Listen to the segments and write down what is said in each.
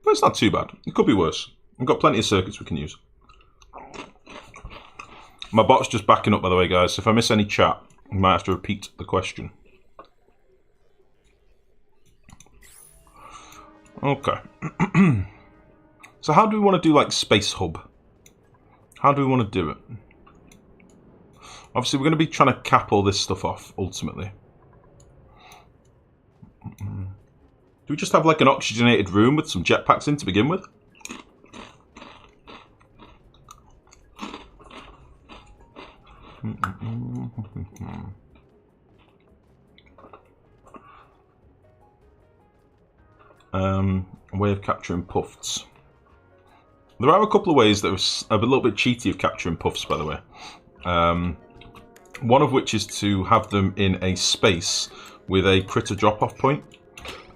But it's not too bad. It could be worse. We've got plenty of circuits we can use. My bot's just backing up, by the way, guys. So if I miss any chat, I might have to repeat the question. Okay. So how do we want to do, like, Space Hub? How do we want to do it? Obviously, we're going to be trying to cap all this stuff off, ultimately. Do we just have, like, an oxygenated room with some jetpacks in to begin with? A way of capturing puffs. There are a couple of ways that are a little bit cheaty of capturing puffs, by the way. One of which is to have them in a space with a critter drop-off point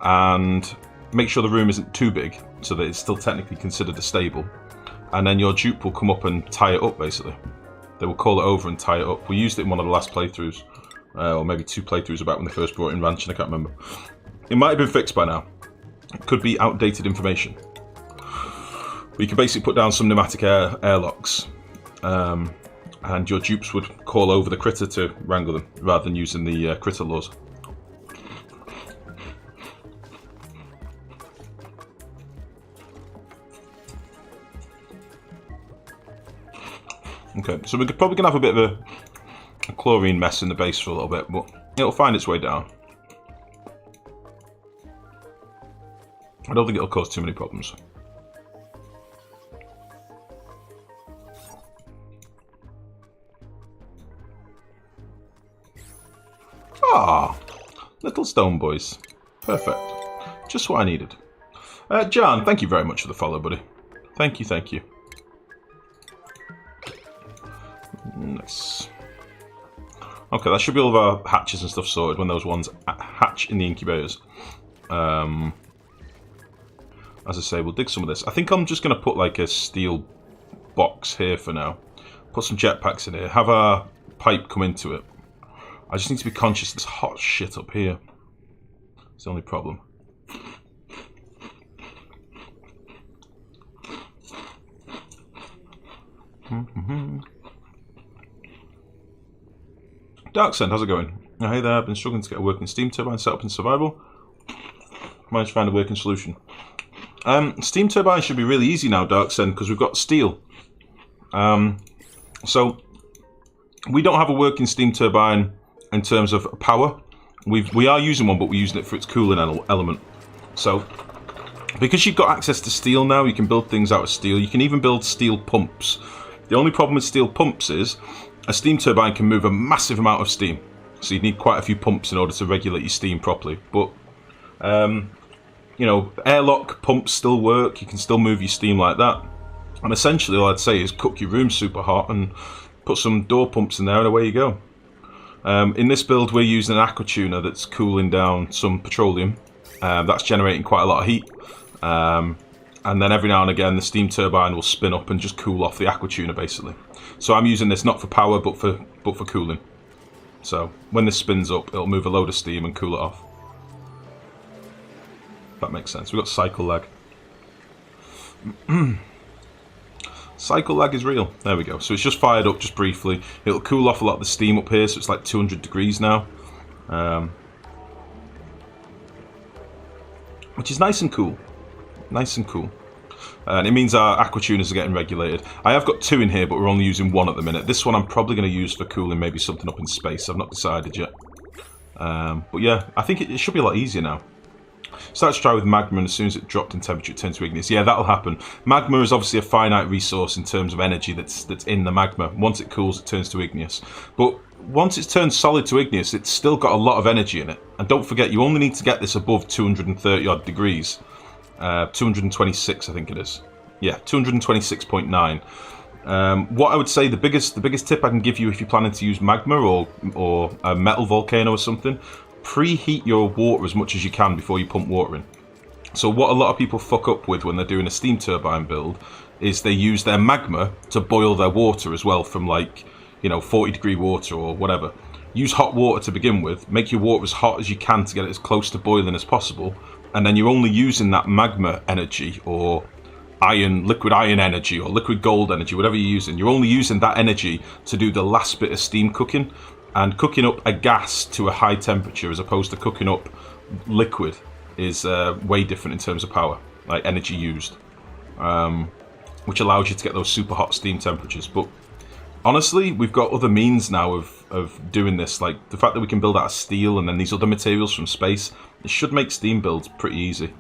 and make sure the room isn't too big so that it's still technically considered a stable. And then your dupe will come up and tie it up, basically. They will call it over and tie it up. We used it in one of the last playthroughs, or maybe 2 playthroughs about when they first brought in Ranch, and I can't remember. It might have been fixed by now. It could be outdated information. We can basically put down some pneumatic airlocks, and your dupes would call over the critter to wrangle them, rather than using the critter laws. Okay, so we're probably going to have a bit of a chlorine mess in the base for a little bit, but it'll find its way down. I don't think it'll cause too many problems. Ah, little stone boys. Perfect. Just what I needed. Jan, thank you very much for the follow, buddy. Thank you, thank you. Nice. Okay, that should be all of our hatches and stuff sorted when those ones hatch in the incubators. As I say, we'll dig some of this. I think I'm just going to put like a steel box here for now. Put some jetpacks in here. Have our pipe come into it. I just need to be conscious of this hot shit up here. It's the only problem. Darksend, how's it going? Oh, hey there, I've been struggling to get a working steam turbine set up in survival. Managed to find a working solution. Steam turbine should be really easy now, Darksend, because we've got steel. So we don't have a working steam turbine in terms of power. We are using one, but we're using it for its cooling element. So because you've got access to steel now, you can build things out of steel. You can even build steel pumps. The only problem with steel pumps is a steam turbine can move a massive amount of steam. So you need quite a few pumps in order to regulate your steam properly. But you know, airlock pumps still work. You can still move your steam like that. And essentially all I'd say is cook your room super hot and put some door pumps in there and away you go. In this build we're using an aqua tuner that's cooling down some petroleum. That's generating quite a lot of heat. And then every now and again the steam turbine will spin up and just cool off the aqua tuner basically. So I'm using this not for power but for cooling. So when this spins up it'll move a load of steam and cool it off. That makes sense. We've got cycle lag. Cycle lag is real. There we go. So it's just fired up just briefly. It'll cool off a lot of the steam up here, so it's like 200 degrees now. Which is nice and cool. Nice and cool. And it means our aqua tuners are getting regulated. I have got 2 in here, but we're only using 1 at the minute. This one I'm probably going to use for cooling maybe something up in space. I've not decided yet. But yeah, I think it should be a lot easier now. Start to try with magma, and as soon as it dropped in temperature it turned to igneous. Yeah, that'll happen. Magma is obviously a finite resource in terms of energy that's in the magma. Once it cools it turns to igneous. But once it's turned solid to igneous, it's still got a lot of energy in it. And don't forget, you only need to get this above 230 odd degrees. 226 I think it is. Yeah, 226.9. What I would say, the biggest tip I can give you if you're planning to use magma or a metal volcano or something, preheat your water as much as you can before you pump water in. So what a lot of people fuck up with when they're doing a steam turbine build is they use their magma to boil their water as well from, like, you know, 40 degree water or whatever. use hot water to begin with, make your water as hot as you can to get it as close to boiling as possible, and then you're only using that magma energy or liquid iron energy or liquid gold energy, whatever you're using. You're only using that energy to do the last bit of steam cooking, and cooking up a gas to a high temperature as opposed to cooking up liquid is way different in terms of power, like energy used, which allows you to get those super hot steam temperatures. But honestly, we've got other means now of doing this, like the fact that we can build out of steel and then these other materials from space. It should make steam builds pretty easy.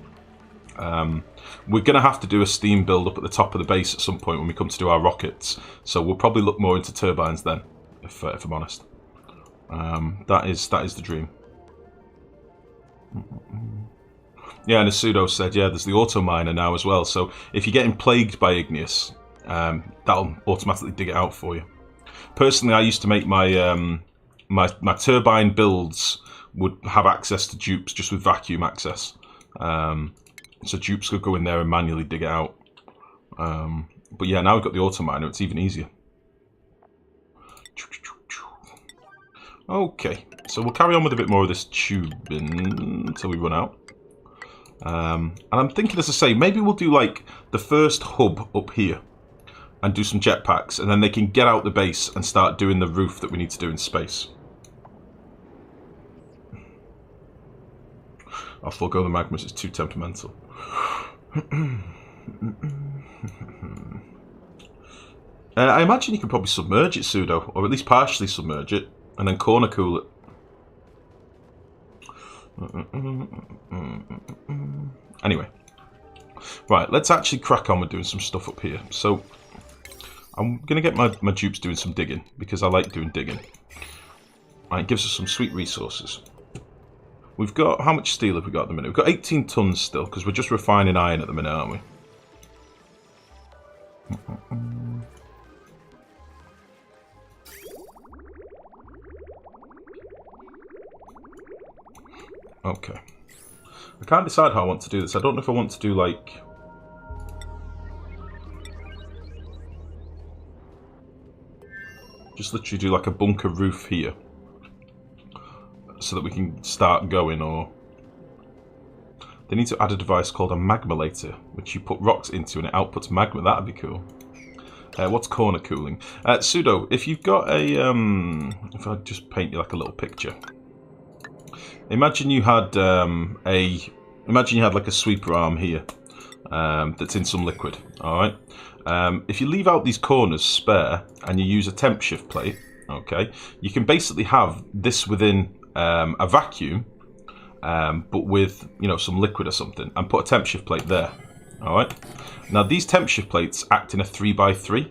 We're going to have to do a steam build up at the top of the base at some point when we come to do our rockets, so we'll probably look more into turbines then, if I'm honest. That is the dream. Yeah, and as Pseudo said, yeah, there's the auto miner now as well, so if you're getting plagued by igneous, that'll automatically dig it out for you. Personally, I used to make my my turbine builds would have access to dupes just with vacuum access. So dupes could go in there and manually dig it out. But yeah, now we've got the auto miner, it's even easier. Okay, so we'll carry on with a bit more of this tubing until we run out. And I'm thinking, as I say, maybe we'll do like the first hub up here and do some jetpacks, and then they can get out the base and start doing the roof that we need to do in space. I'll forego the magmas, it's too temperamental. I imagine you can probably submerge it, Pseudo, or at least partially submerge it, and then corner cool it. Anyway, right, let's actually crack on with doing some stuff up here. So I'm going to get my dupes doing some digging, because I like doing digging. Right, it gives us some sweet resources. We've got, how much steel have we got at the minute? We've got 18 tons still, because we're just refining iron at the minute, aren't we? Okay. I can't decide how I want to do this. I don't know if I want to do, like... just literally do, like, a bunker roof here. So that we can start going, or... they need to add a device called a magmalator, which you put rocks into and it outputs magma. That'd be cool. What's corner cooling? Pseudo, if you've got a... if I just paint you, like, a little picture... imagine you had like a sweeper arm here that's in some liquid. All right. If you leave out these corners spare and you use a temp shift plate, okay, you can basically have this within a vacuum, but with, you know, some liquid or something, and put a temp shift plate there. All right. Now these temp shift plates act in a 3x3.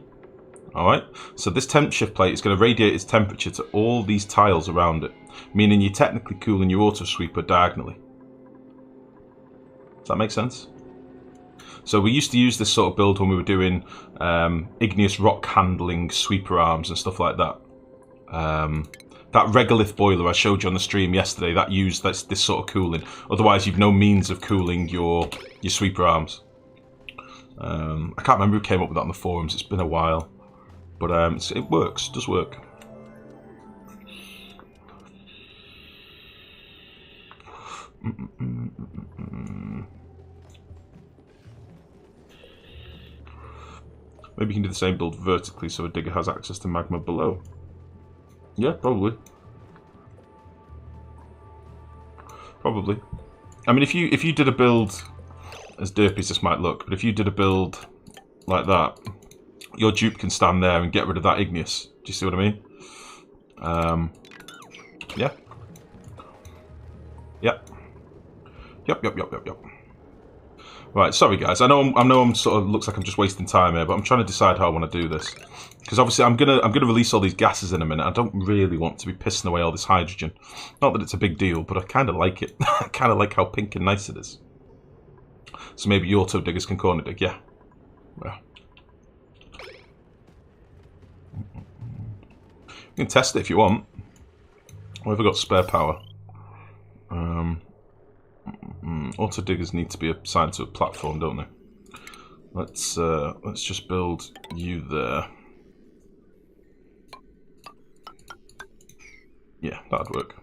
All right. So this temp shift plate is going to radiate its temperature to all these tiles around it, meaning you're technically cooling your auto sweeper diagonally. Does that make sense? So we used to use this sort of build when we were doing igneous rock handling sweeper arms and stuff like that. That regolith boiler I showed you on the stream yesterday, that used this sort of cooling. Otherwise, you've no means of cooling your sweeper arms. I can't remember who came up with that on the forums. It's been a while, but it works. It does work. Maybe you can do the same build vertically so a digger has access to magma below. Yeah, probably. Probably. I mean, if you did a build, as derpy as this might look, but if you did a build like that, your dupe can stand there and get rid of that igneous. Do you see what I mean? Yeah. Yep. Yep. Right, sorry guys. I know I'm sort of looks like I'm just wasting time here, but I'm trying to decide how I want to do this. Because obviously I'm gonna release all these gases in a minute. I don't really want to be pissing away all this hydrogen. Not that it's a big deal, but I kind of like it. I kind of like how pink and nice it is. So maybe your auto diggers can corner dig. Yeah. Well. You can test it if you want. I've got spare power. Auto diggers need to be assigned to a platform, don't they? Let's just build you there. Yeah, that'd work.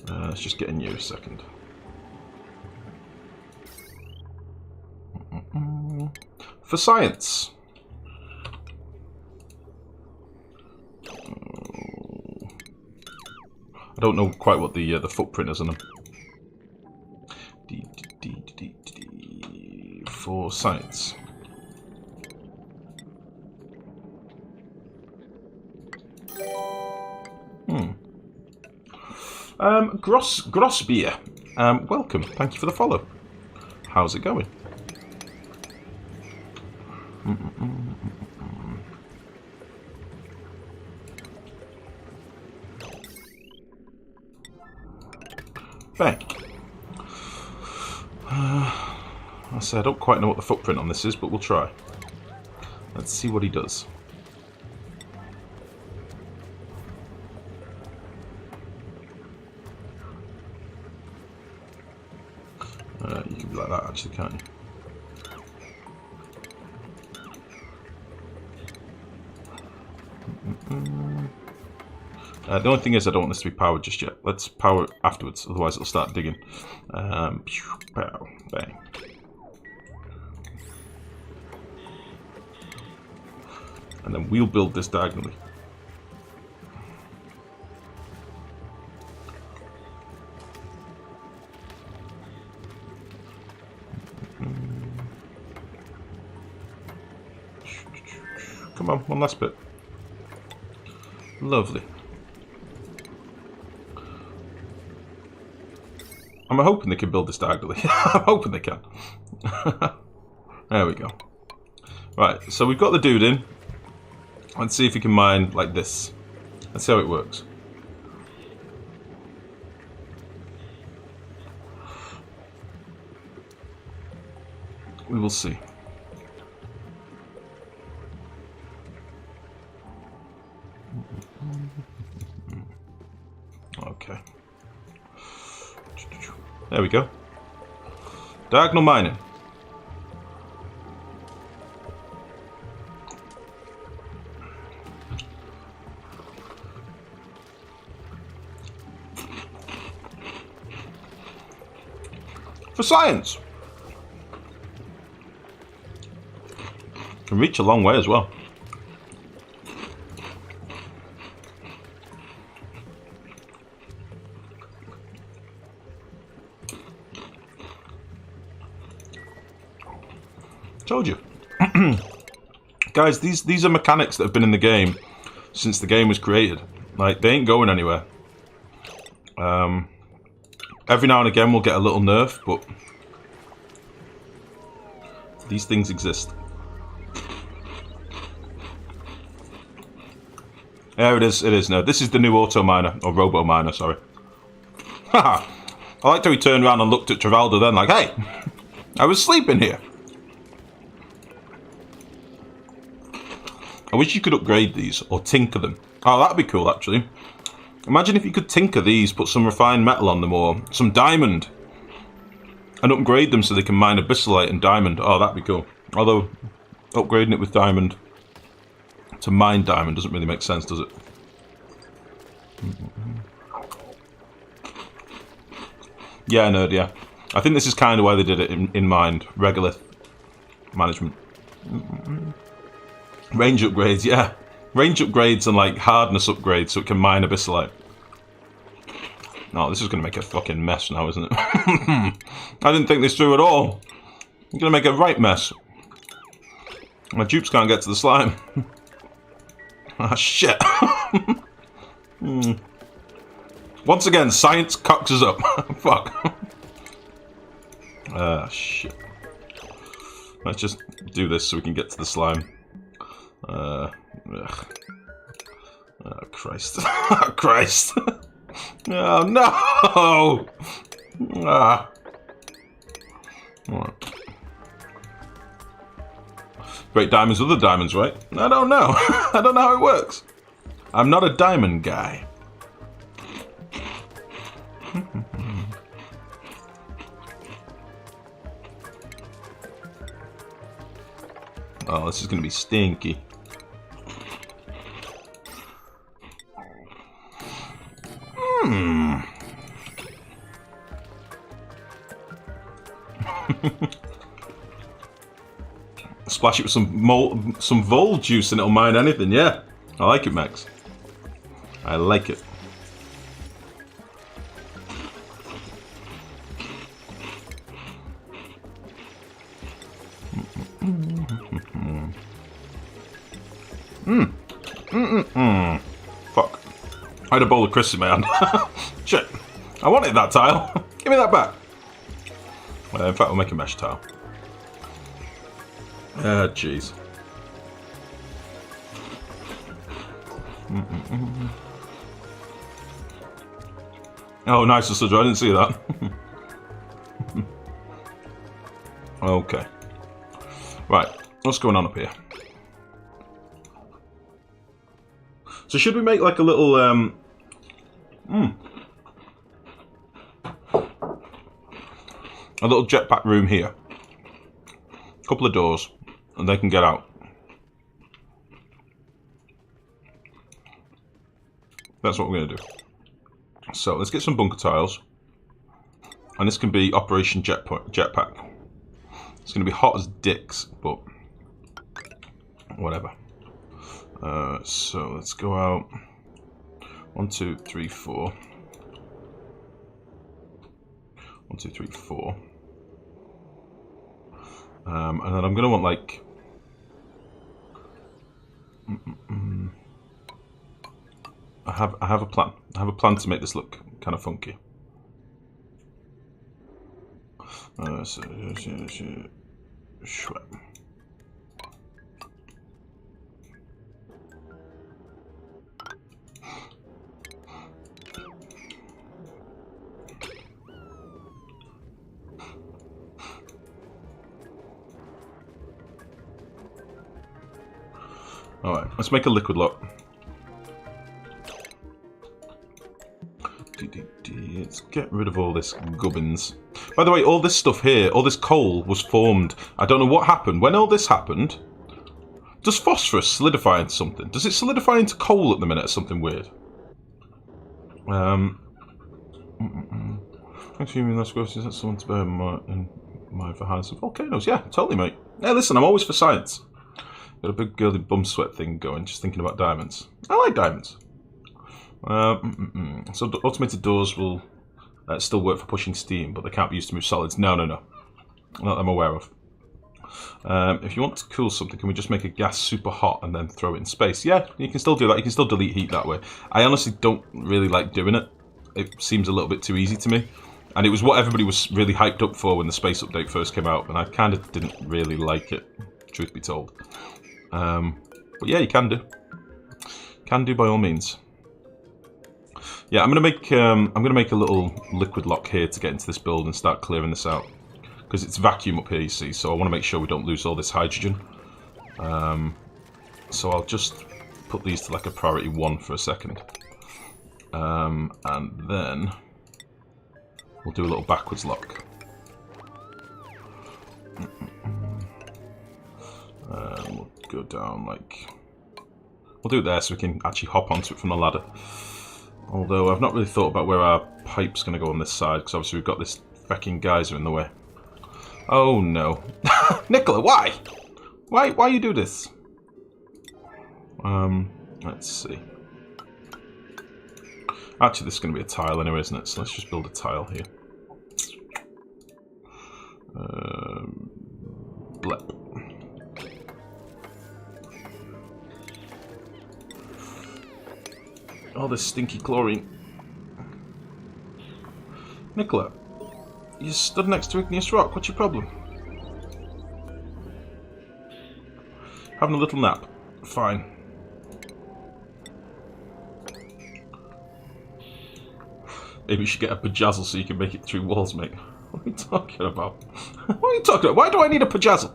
Let's just get in you a second. For science. I don't know quite what the footprint is on them. For science. Gross beer. Welcome. Thank you for the follow. How's it going? Bang. I say I don't quite know what the footprint on this is, but we'll try. Let's see what he does. You can be like that, actually, can't you? The only thing is I don't want this to be powered just yet. Let's power it afterwards, otherwise it'll start digging. Pow, bang. And then we'll build this diagonally. Come on, one last bit. Lovely. I'm hoping they can build this diagonally. I'm hoping they can. There we go. Right, so we've got the dude in. Let's see if he can mine like this. Let's see how it works. We will see. Okay. There we go. Diagonal mining. For science. Can reach a long way as well. Told you. Guys, these are mechanics that have been in the game since the game was created. Like, they ain't going anywhere. Every now and again we'll get a little nerf, but these things exist. Yeah, it is now. This is the new auto miner, or robo miner, sorry. Haha. I liked how he turned around and looked at Travalda then like, hey, I was sleeping here. I wish you could upgrade these, or tinker them. Oh, that'd be cool, actually. Imagine if you could tinker these, put some refined metal on them, or some diamond, and upgrade them so they can mine abyssalite and diamond. Oh, that'd be cool. Although, upgrading it with diamond to mine diamond doesn't really make sense, does it? Yeah, nerd, yeah. I think this is kind of why they did it in mind. Regolith management. Range upgrades, yeah. Range upgrades and like hardness upgrades so it can mine abyssalite. No, this is going to make a fucking mess now, isn't it? I didn't think this through at all. I'm going to make a right mess. My dupes can't get to the slime. Ah, shit. Once again, science cocks us up. Fuck. Ah, shit. Let's just do this so we can get to the slime. Ugh. Oh, Christ. Oh, Christ. Oh, no! Ah. Right. Great diamonds with other diamonds, right? I don't know. I don't know how it works. I'm not a diamond guy. Oh, this is going to be stinky. Splash it with some Vol juice and it'll mine anything, yeah. I like it, Max. I like it. Fuck. I had a bowl of crisps in my hand. Shit. I wanted that tile. Give me that back. In fact, we'll make a mesh tile. Jeez. Oh, nice, Sudra. I didn't see that. Okay. Right. What's going on up here? So should we make like a little a little jetpack room here? A couple of doors, and they can get out. That's what we're going to do. So let's get some bunker tiles, and this can be Operation Jetpack. It's going to be hot as dicks, but whatever. So let's go out. 1, 2, 3, 4. 1, 2, 3, 4. And then I'm going to want like... I have a plan. I have a plan to make this look kind of funky. Alright, let's make a liquid lock. Let's get rid of all this gubbins. By the way, all this stuff here, all this coal was formed. I don't know what happened. When all this happened, does phosphorus solidify into something? Does it solidify into coal at the minute or something weird? Assuming that's gross, is that someone to bear in mind for hiding some volcanoes? Yeah, totally, mate. Hey, listen, I'm always for science. Got a big girly bum sweat thing going, just thinking about diamonds. I like diamonds. So automated doors will still work for pushing steam, but they can't be used to move solids. No. Not that I'm aware of. If you want to cool something, can we just make a gas super hot and then throw it in space? Yeah, you can still do that. You can still delete heat that way. I honestly don't really like doing it. It seems a little bit too easy to me. And it was what everybody was really hyped up for when the space update first came out, and I kind of didn't really like it, truth be told. But yeah, you can do. Can do by all means. Yeah, I'm gonna make a little liquid lock here to get into this build and start clearing this out, because it's vacuum up here, you see. So I want to make sure we don't lose all this hydrogen. So I'll just put these to like a priority 1 for a second, and then we'll do a little backwards lock. We'll go down like... We'll do it there so we can actually hop onto it from the ladder. Although I've not really thought about where our pipe's going to go on this side, because obviously we've got this fecking geyser in the way. Oh no. Nicola, why? Why you do this? Let's see. Actually, this is going to be a tile anyway, isn't it? So let's just build a tile here. Blep. Oh, this stinky chlorine. Nicola, you stood next to igneous rock. What's your problem? Having a little nap. Fine. Maybe you should get a pajazzle so you can make it through walls, mate. What are you talking about? What are you talking about? Why do I need a pajazzle?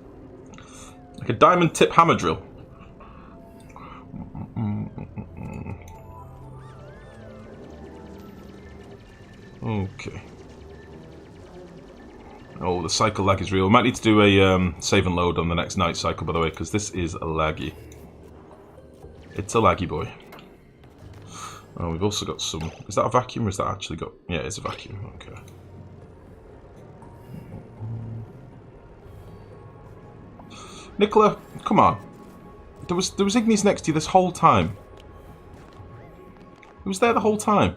Like a diamond tip hammer drill. Okay. Oh, the cycle lag is real. We might need to do a save and load on the next night cycle, by the way, because this is a laggy. It's a laggy boy. Oh, we've also got some... Is that a vacuum or is that actually got... Yeah, it's a vacuum. Okay. Nicola, come on. There was Ignis next to you this whole time. It was there the whole time.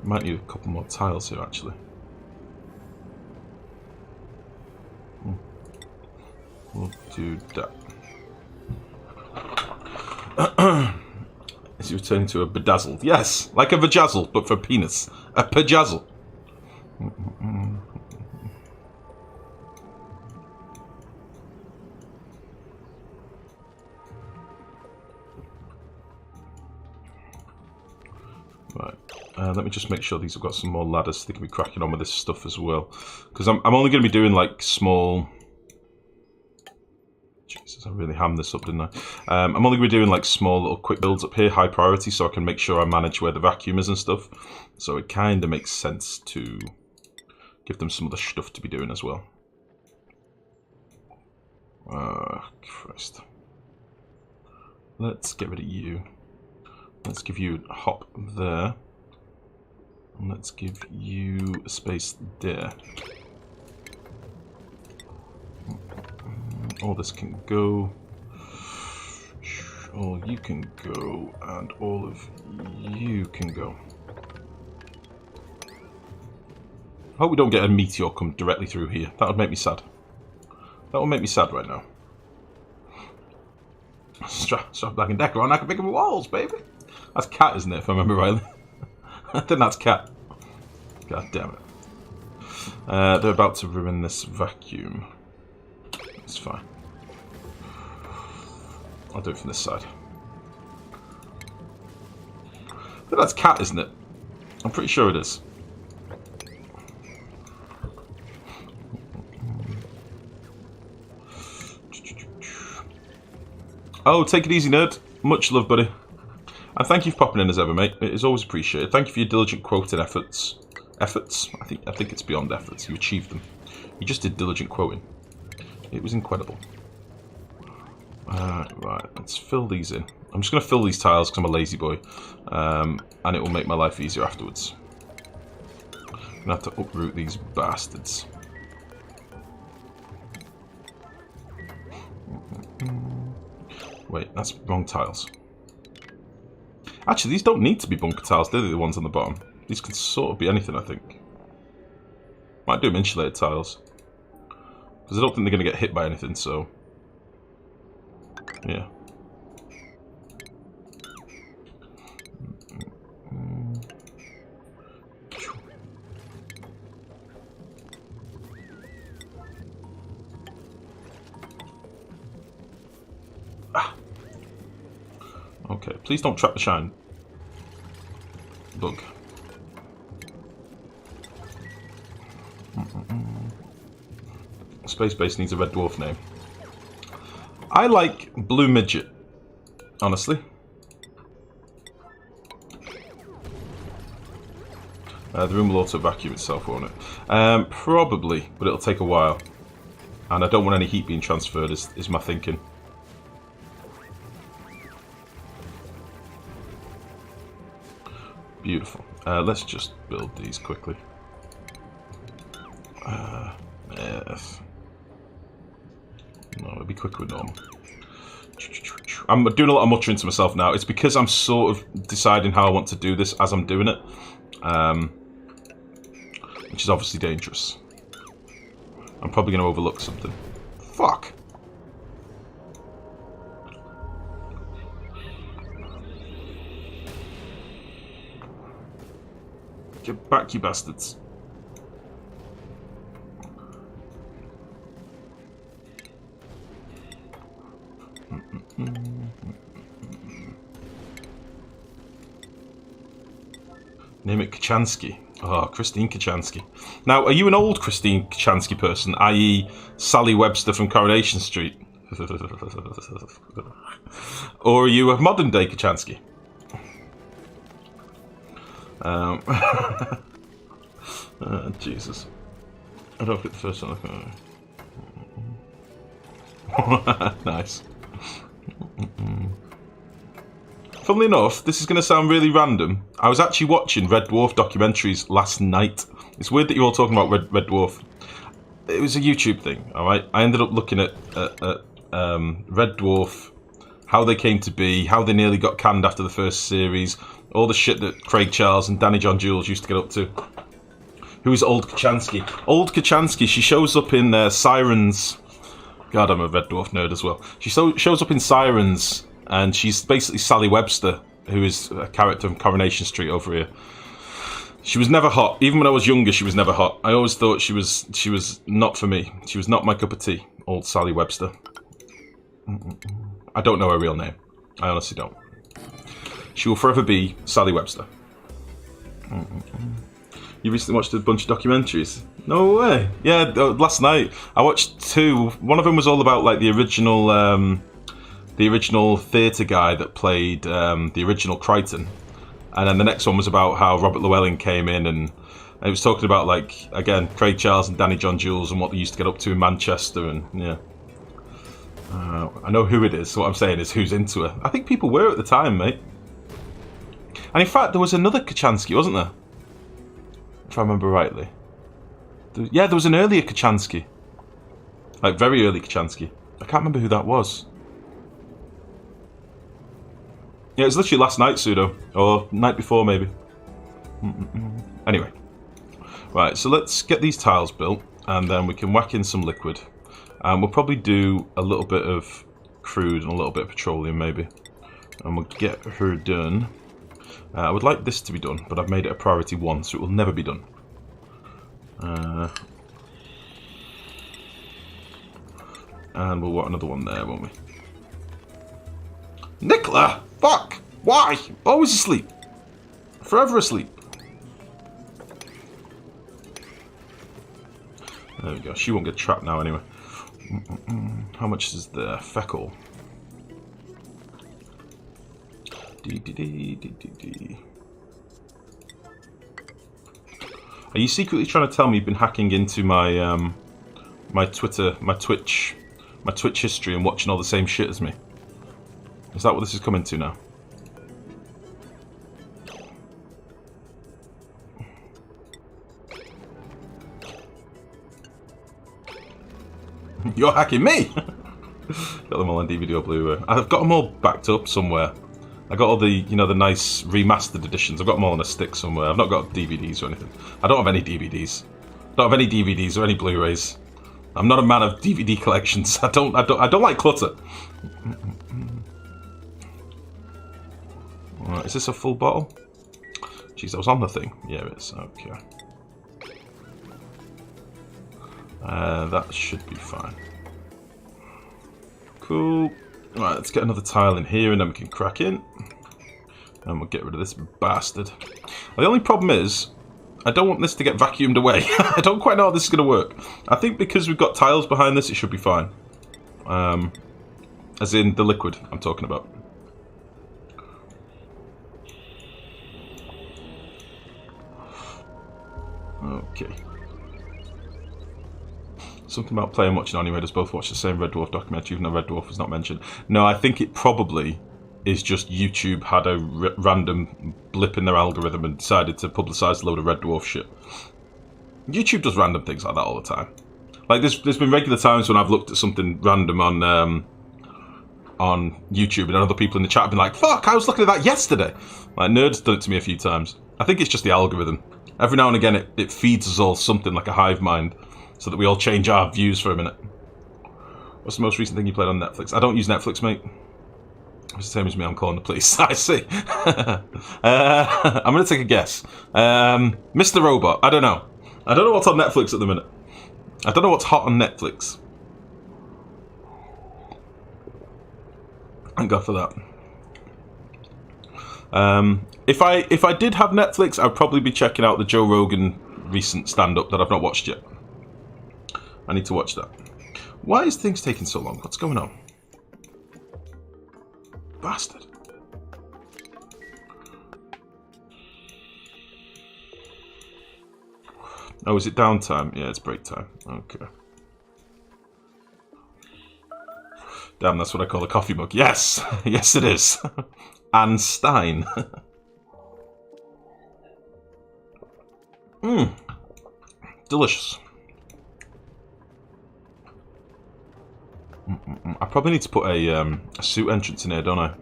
Might need a couple more tiles here, actually. We'll do that. Is he returning to a bedazzled? Yes, like a vajazzle, but for penis. A pajazzle. Right. Let me just make sure these have got some more ladders so they can be cracking on with this stuff as well. Because I'm only going to be doing like small... Jesus, I really hammed this up, didn't I? I'm only going to be doing like small little quick builds up here, high priority, so I can make sure I manage where the vacuum is and stuff. So it kind of makes sense to give them some other stuff to be doing as well. Christ. Let's get rid of you. Let's give you a hop there. And let's give you a space there. All this can go. All you can go. And all of you can go. I hope we don't get a meteor come directly through here. That would make me sad. That would make me sad right now. Strap Black and Decker on. I can pick up walls, baby. That's Cat, isn't it, if I remember rightly? I think that's Cat. God damn it. They're about to ruin this vacuum. It's fine. I'll do it from this side. I think that's Cat, isn't it? I'm pretty sure it is. Oh, take it easy, nerd. Much love, buddy. And thank you for popping in as ever, mate. It is always appreciated. Thank you for your diligent quoting efforts. Efforts? I think it's beyond efforts. You achieved them. You just did diligent quoting. It was incredible. Right, let's fill these in. I'm just going to fill these tiles because I'm a lazy boy. And it will make my life easier afterwards. I'm going to have to uproot these bastards. Wait, that's wrong tiles. Actually, these don't need to be bunker tiles, do they? The ones on the bottom. These can sort of be anything, I think. Might do them insulated tiles. Because I don't think they're going to get hit by anything, so... Yeah. Okay, please don't trap the shine. Bug. Space Base needs a red dwarf name. I like Blue Midget, honestly. The room will auto vacuum itself, won't it? Probably, but it'll take a while. And I don't want any heat being transferred, is my thinking. Beautiful. Let's just build these quickly. Yes. No, it'll be quicker with normal. I'm doing a lot of muttering to myself now. It's because I'm sort of deciding how I want to do this as I'm doing it. Which is obviously dangerous. I'm probably going to overlook something. Fuck! Get back, you bastards. Name it Kachansky. Oh, Christine Kachansky. Now, are you an old Christine Kachansky person, i.e. Sally Webster from Coronation Street? Or are you a modern day Kachansky? Jesus. I don't get the first one. Nice. Funnily enough, this is going to sound really random. I was actually watching Red Dwarf documentaries last night. It's weird that you're all talking about Red Dwarf. It was a YouTube thing, alright? I ended up looking at Red Dwarf, how they came to be, how they nearly got canned after the first series, all the shit that Craig Charles and Danny John Jules used to get up to. Who is Old Kachansky? Old Kachansky, she shows up in Sirens. God, I'm a Red Dwarf nerd as well. She shows up in Sirens, and she's basically Sally Webster, who is a character from Coronation Street over here. She was never hot. Even when I was younger, she was never hot. I always thought she was not for me. She was not my cup of tea, old Sally Webster. I don't know her real name. I honestly don't. She will forever be Sally Webster. You recently watched a bunch of documentaries? No way. Yeah, last night I watched 2. One of them was all about like the original theatre guy that played the original Crichton, and then the next one was about how Robert Llewellyn came in, and it was talking about like again Craig Charles and Danny John Jules and what they used to get up to in Manchester, and yeah. I know who it is, so what I'm saying is who's into her. I think people were at the time, mate. And in fact, there was another Kachansky, wasn't there? If I remember rightly. Yeah, there was an earlier Kachansky. Like, very early Kachansky. I can't remember who that was. Yeah, it was literally last night, Pseudo. Or night before, maybe. Anyway. Right, so let's get these tiles built, and then we can whack in some liquid. And we'll probably do a little bit of crude and a little bit of petroleum, maybe. And we'll get her done. I would like this to be done, but I've made it a priority 1, so it will never be done. And we'll want another one there, won't we? Nicola! Fuck! Why? Always asleep. Forever asleep. There we go. She won't get trapped now anyway. How much is there? Feckle. Are you secretly trying to tell me you've been hacking into my my Twitter, my Twitch history and watching all the same shit as me? Is that what this is coming to now? You're hacking me! Got them all on DVD or Blu-ray. I've got them all backed up somewhere. I got all the, you know, the nice remastered editions. I've got them all on a stick somewhere. I've not got DVDs or anything. I don't have any DVDs. I don't have any DVDs or any Blu-rays. I'm not a man of DVD collections. I don't like clutter. Alright, is this a full bottle? Jeez, I was on the thing. Yeah, it is. Okay. That should be fine. Cool. Right, let's get another tile in here and then we can crack in. And we'll get rid of this bastard. Well, the only problem is, I don't want this to get vacuumed away. I don't quite know how this is going to work. I think because we've got tiles behind this, it should be fine. As in the liquid I'm talking about. Okay. Something about playing watching anyway. Does both watch the same Red Dwarf documentary, even though Red Dwarf was not mentioned? No, I think it probably is just YouTube had a random blip in their algorithm and decided to publicise a load of Red Dwarf shit. YouTube does random things like that all the time. Like there's been regular times when I've looked at something random on YouTube and other people in the chat have been like, "Fuck, I was looking at that yesterday." Like Nerd's done it to me a few times. I think it's just the algorithm. Every now and again, it feeds us all something like a hive mind, so that we all change our views for a minute. What's the most recent thing you played on Netflix? I don't use Netflix, mate. It's the same as me, I'm calling the police. I see. I'm going to take a guess. Mr. Robot. I don't know. I don't know what's on Netflix at the minute. I don't know what's hot on Netflix. Thank God for that. If I did have Netflix, I'd probably be checking out the Joe Rogan recent stand-up that I've not watched yet. I need to watch that. Why is things taking so long? What's going on? Bastard. Oh, is it downtime? Yeah, it's break time. Okay. Damn, that's what I call a coffee mug. Yes! Yes, it is. And Stein. Mmm. Delicious. I probably need to put a suit entrance in here, don't I?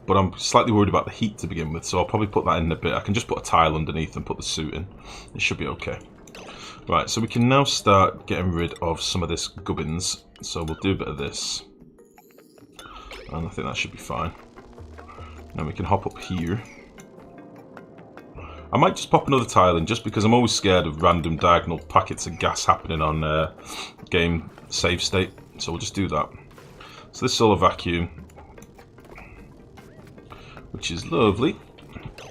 But I'm slightly worried about the heat to begin with, so I'll probably put that in a bit. I can just put a tile underneath and put the suit in. It should be okay. Right, so we can now start getting rid of some of this gubbins. So we'll do a bit of this. And I think that should be fine. Then we can hop up here. I might just pop another tile in, just because I'm always scared of random diagonal packets of gas happening on game save state. So we'll just do that. So this is all a vacuum. Which is lovely.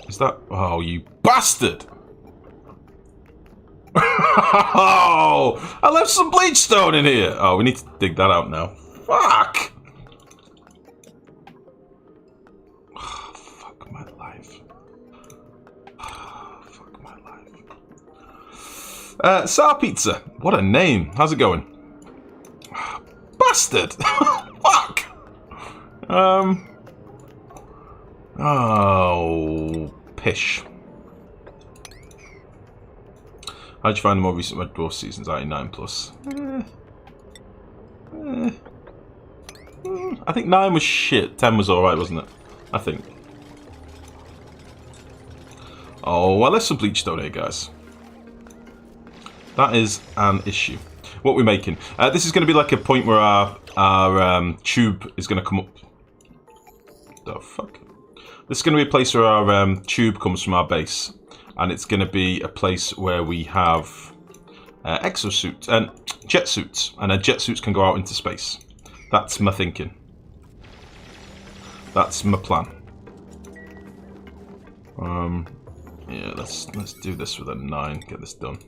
Is that... Oh, you bastard! Oh! I left some bleach stone in here! Oh, we need to dig that out now. Fuck! Oh, fuck my life. Oh, fuck my life. Sar Pizza. What a name. How's it going? Bastard! Fuck! Oh, pish. How'd you find the more recent Red Dwarf seasons? 99 plus. I think 9 was shit. 10 was alright, wasn't it? I think. Oh, well, there's some bleach stone here, guys. That is an issue. What we're making. This is going to be like a point where our tube is going to come up. The fuck? This is going to be a place where our tube comes from our base. And it's going to be a place where we have exosuits and jet suits. And jet suits can go out into space. That's my thinking. That's my plan. Yeah, let's do this with a 9. Get this done.